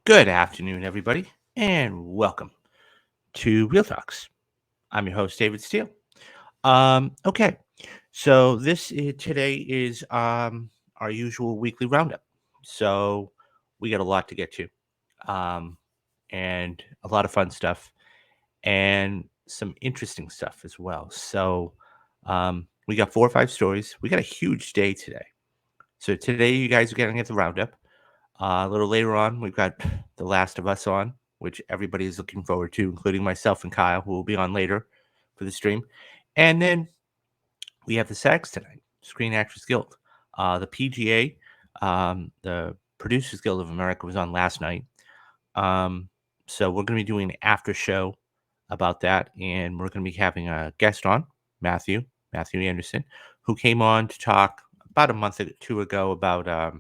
Good afternoon, everybody, and welcome to Real Talks. I'm your host, David Steele. Okay, so today is our usual weekly roundup. So we got a lot to get to, um, and a lot of fun stuff, and some interesting stuff as well. So we got 4 or 5 stories. We got a huge day today. So today, you guys are getting at the roundup. A little later on, we've got The Last of Us on, which everybody is looking forward to, including myself and Kyle, who will be on later for the stream. And then we have the SAGs tonight, Screen Actors Guild. The PGA, the Producers Guild of America, was on last night. So we're going to be doing an after show about that, and we're going to be having a guest on, Matthew Anderson, who came on to talk about a month or two ago about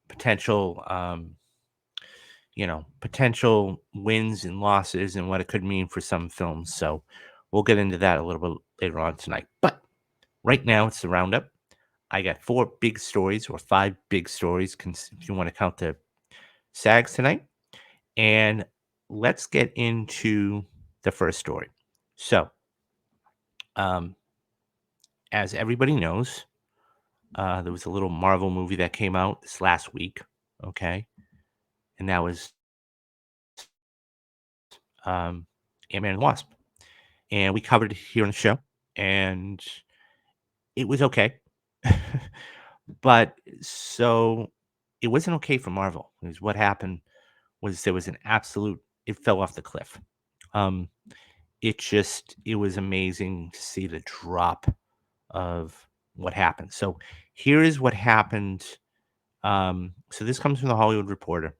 potential potential wins and losses and what it could mean for some films. So we'll get into that a little bit later on tonight. But right now it's the roundup. I got 4 big stories, or 5 big stories, if you want to count the SAGs tonight. And let's get into the first story. So, um, as everybody knows, there was a little Marvel movie that came out this last week. Okay. And that was um, Ant-Man and the Wasp. And we covered it here on the show, and it was okay. But so it wasn't okay for Marvel. Because what happened was there was an absolute it fell off the cliff. Um, it was amazing to see the drop of what happened. So here is what happened. So this comes from the Hollywood Reporter.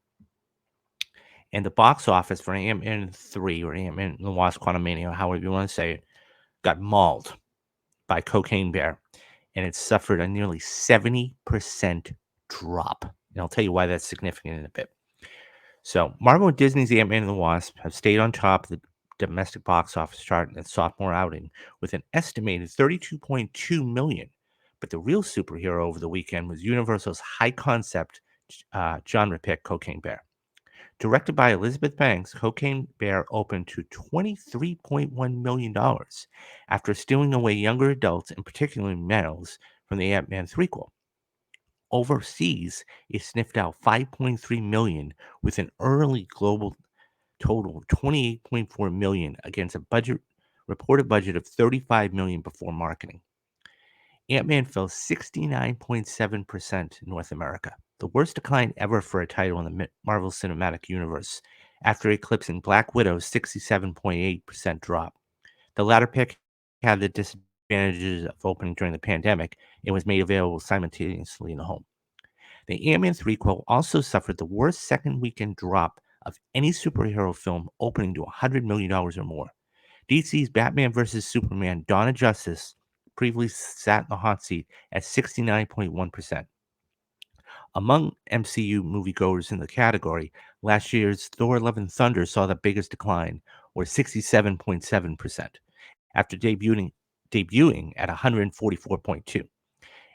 And the box office for Ant-Man 3, or Ant-Man and the Wasp: Quantumania, however you want to say it, got mauled by Cocaine Bear, and it suffered a nearly 70% drop. And I'll tell you why that's significant in a bit. So, Marvel and Disney's Ant-Man and the Wasp have stayed on top of the domestic box office chart in its sophomore outing with an estimated 32.2 million. But the real superhero over the weekend was Universal's high concept genre pick, Cocaine Bear. Directed by Elizabeth Banks, Cocaine Bear opened to $23.1 million after stealing away younger adults, and particularly males, from the Ant-Man threequel. Overseas, it sniffed out 5.3 million with an early global total of 28.4 million against a reported budget of 35 million before marketing. Ant-Man fell 69.7% in North America, the worst decline ever for a title in the Marvel Cinematic Universe, after eclipsing Black Widow's 67.8% drop. The latter pick had the disadvantages of opening during the pandemic and was made available simultaneously in the home. The Ant-Man threequel also suffered the worst second weekend drop of any superhero film, opening to $100 million or more. DC's Batman vs. Superman: Dawn of Justice previously sat in the hot seat at 69.1%. Among MCU moviegoers in the category, last year's Thor: Love and Thunder saw the biggest decline, or 67.7%, after debuting at 144.2.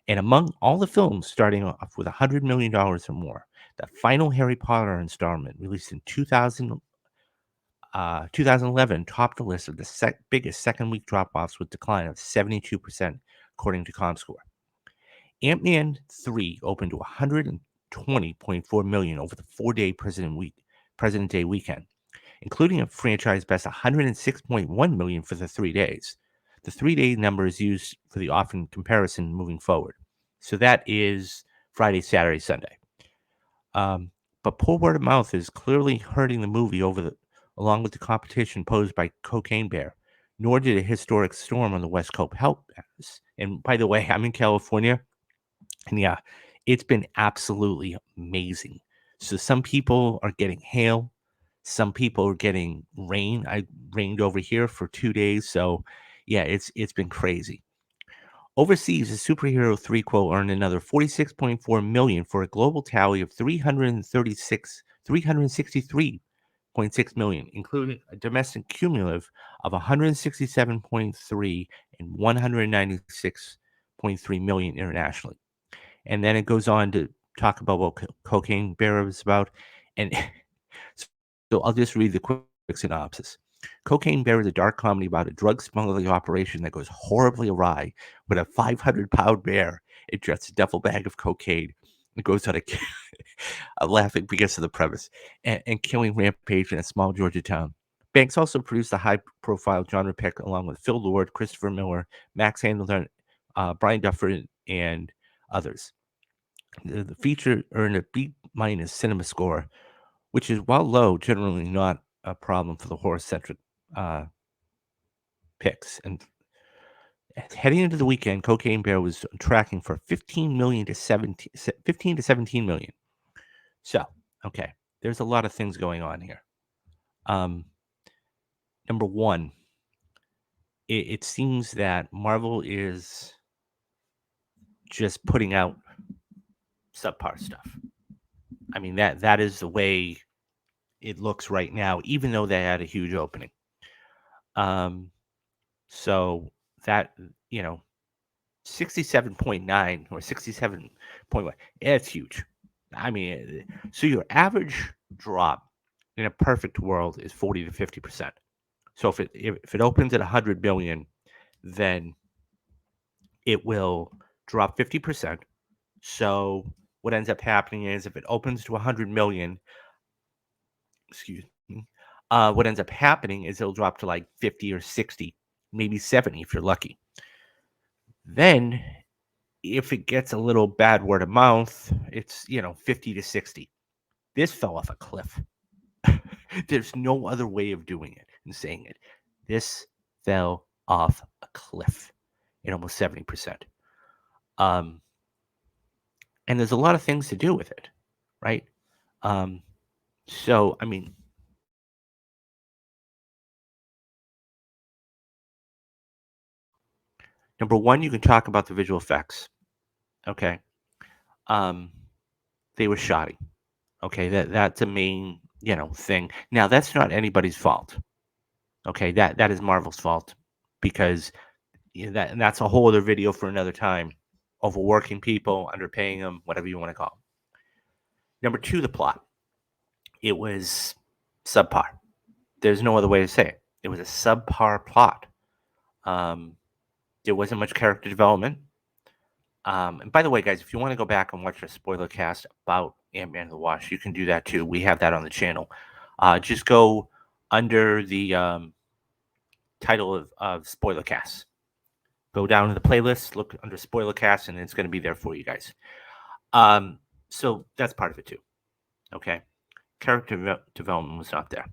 And among all the films starting off with $100 million or more, the final Harry Potter installment, released in 2011, topped the list of the biggest second week drop offs with decline of 72%, according to ComScore. Ant-Man 3 opened to 120.4 million over the 4-day President Day weekend, including a franchise best 106.1 million for the 3 days. The 3-day number is used for the often comparison moving forward. So that is Friday, Saturday, Sunday. But poor word of mouth is clearly hurting the movie along with the competition posed by Cocaine Bear. Nor did a historic storm on the West Coast help matters. And by the way, I'm in California, and yeah, it's been absolutely amazing. So some people are getting hail, some people are getting rain. I rained over here for 2 days, so yeah, it's been crazy. Overseas, the superhero threequel earned another 46.4 million for a global tally of 363.6 million, including a domestic cumulative of 167.3 and 196.3 million internationally. And then it goes on to talk about what Cocaine Bear is about. And so I'll just read the quick synopsis. Cocaine Bear is a dark comedy about a drug smuggling operation that goes horribly awry when a 500-pound bear ingests a duffel bag of cocaine and goes on a I'm laughing because of the premise and killing rampage in a small Georgia town. Banks also produced a high-profile genre pick along with Phil Lord, Christopher Miller, Max Handler, Brian Duffer, and others. The feature earned a B minus cinema score, which is, while low, generally not a problem for the horror-centric uh, picks. And heading into the weekend, Cocaine Bear was tracking for 15 million to 17, 15 to 17 million. So, okay, there's a lot of things going on here. Um, Number one, it seems that Marvel is just putting out subpar stuff. I mean, that is the way it looks right now, even though they had a huge opening. Um, so that, you know, 67.9 or 67.1, it's huge. I mean, so your average drop in a perfect world is 40 to 50%. So if it opens at 100 billion, then it will drop 50%. So what ends up happening is if it opens to 100 million, excuse me, what ends up happening is it'll drop to like 50 or 60, maybe 70 if you're lucky. Then if it gets a little bad word of mouth, it's, 50 to 60. This fell off a cliff. There's no other way of doing it and saying it. This fell off a cliff in almost 70%. Um, and there's a lot of things to do with it, right? Um, so, I mean, number one, you can talk about the visual effects. Okay. Um, they were shoddy. Okay, that's a main, thing. Now, that's not anybody's fault. Okay, that is Marvel's fault because and that's a whole other video for another time. Overworking people, underpaying them, whatever you want to call them. Number two, the plot. It was subpar. There's no other way to say it. It was a subpar plot. Um, there wasn't much character development. And by the way, guys, if you want to go back and watch a spoiler cast about Ant-Man and the Wasp, you can do that too. We have that on the channel. Just go under the title of spoiler cast. Go down to the playlist, look under spoiler cast, and it's going to be there for you guys. So that's part of it too. Okay, character development was not there.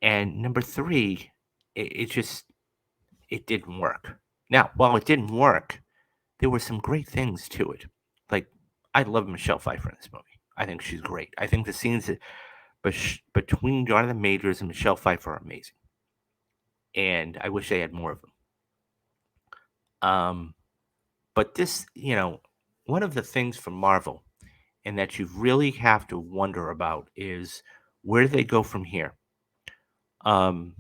And number three, it didn't work. Now, while it didn't work, there were some great things to it. Like, I love Michelle Pfeiffer in this movie. I think she's great. I think the scenes between Jonathan Majors and Michelle Pfeiffer are amazing. And I wish they had more of them. But this, one of the things from Marvel and that you really have to wonder about is where do they go from here? Um,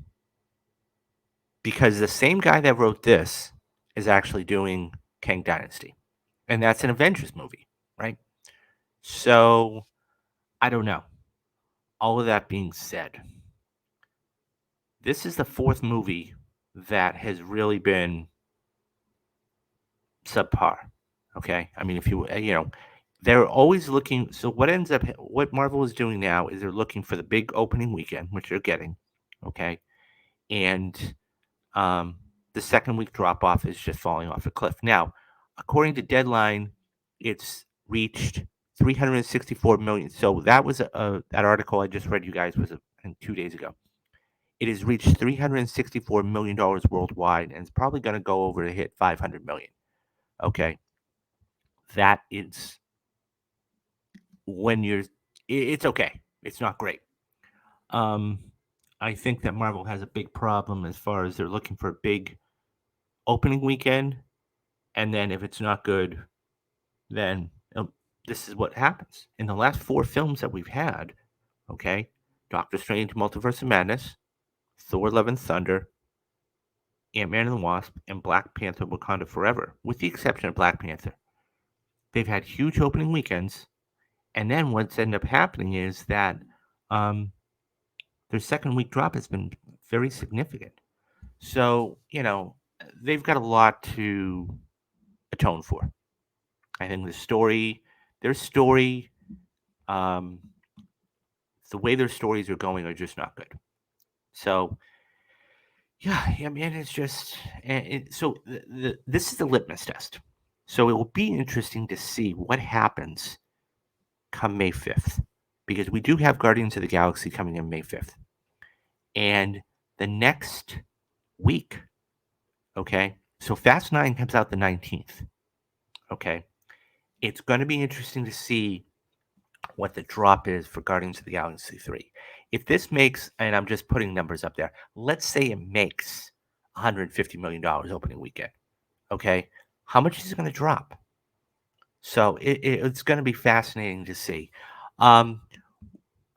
because the same guy that wrote this is actually doing Kang Dynasty, and that's an Avengers movie, right? So I don't know. All of that being said, this is the fourth movie that has really been subpar. Okay, I mean, if they're always looking. So what Marvel is doing now is they're looking for the big opening weekend, which they're getting. Okay, and um, the second week drop off is just falling off a cliff. Now, according to Deadline, it's reached 364 million. So that was that article I just read. You guys was I think 2 days ago. It has reached $364 million worldwide, and it's probably going to go over to hit 500 million. Okay, that is when it's okay. It's not great. Um, I think that Marvel has a big problem as far as they're looking for a big opening weekend, and then if it's not good, then this is what happens. In the last four films that we've had, okay, Doctor Strange, Multiverse of Madness, Thor: Love and Thunder, Ant-Man and the Wasp, and Black Panther: Wakanda Forever, with the exception of Black Panther. They've had huge opening weekends, And then what's ended up happening is that um, their second week drop has been very significant. So, they've got a lot to atone for. I think their story, um, the way their stories are going are just not good. So, yeah, I mean, it's just, so this is the litmus test. So it will be interesting to see what happens come May 5th, because we do have Guardians of the Galaxy coming in May 5th. And the next week, okay, so Fast 9 comes out the 19th, okay. It's going to be interesting to see what the drop is for Guardians of the Galaxy 3. If this makes, and I'm just putting numbers up there, let's say it makes $150 million opening weekend, okay? How much is it going to drop? So it's going to be fascinating to see. Um,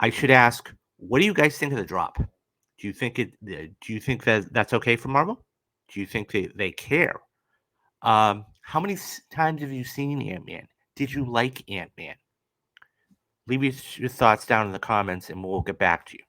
I should ask, what do you guys think of the drop? Do you think that that's okay for Marvel? Do you think they care? How many times have you seen Ant-Man? Did you like Ant-Man? Leave your thoughts down in the comments and we'll get back to you.